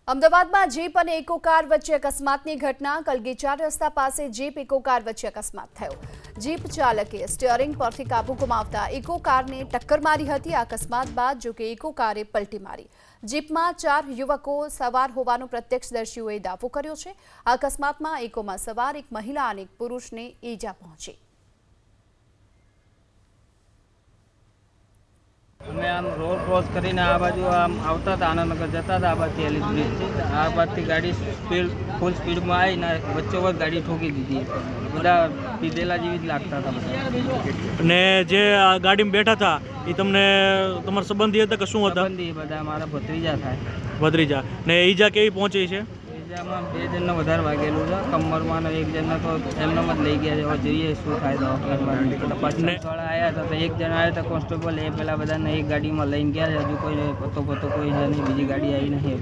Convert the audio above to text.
અમદાવાદમાં જીપ અને eco car વચ્ચે અકસ્માતની ઘટના. કલગી 4 રસ્તા પાસે જીપ ઇકો કાર વચ્ચે અકસ્માત થયો. જીપ ચાલકે સ્ટીયરિંગ પરથી કાબુ ગુમાવતા ઇકો કારને ટક્કર મારી હતી. આ અકસ્માત બાદ જોકે ઇકો કારે પલટી મારી. જીપમાં 4 યુવકો સવાર હોવાનો પ્રત્યક્ષદર્શીઓએ દાવો કર્યો છે. આ અકસ્માતમાં ઇકોમાં સવાર એક મહિલા અને એક પુરુષને ઈજા પહોંચી. અમે આમ રોડ ક્રોસ કરીને આ બાજુ આમ આવતા હતા, આનંદનગર જતા હતા. આ બાજુથી એલિસ બ્રિજથી આ બાજુથી ગાડી ફૂલ સ્પીડમાં આવીને વચ્ચોવચ ગાડી ઠોકી દીધી. બધા પીધેલા જેવી જ લાગતા હતા બધા. ને જે ગાડીમાં બેઠા હતા એ તમને તમારા સંબંધી હતા કે શું હતા? સંબંધી બધા મારા ભત્રીજા થાય. ભત્રીજા. ને ઈજા કેવી પહોંચી છે? ઈજામાં 2 જણને વધારે વાગેલું છે. કમરમાં એક જણને તો એમનો જ લઈ ગયા છે. હવે જોઈએ શું થાય દવાખાનામાં. તપાસવાળા આવ્યા હતા તો 1 જણ આવ્યા હતા કોન્સ્ટેબલ. એ પેલા બધાને એક ગાડીમાં લઈને ગયા છે. હજુ કોઈ પતો કોઈ છે નહીં. બીજી ગાડી આવી નહીં.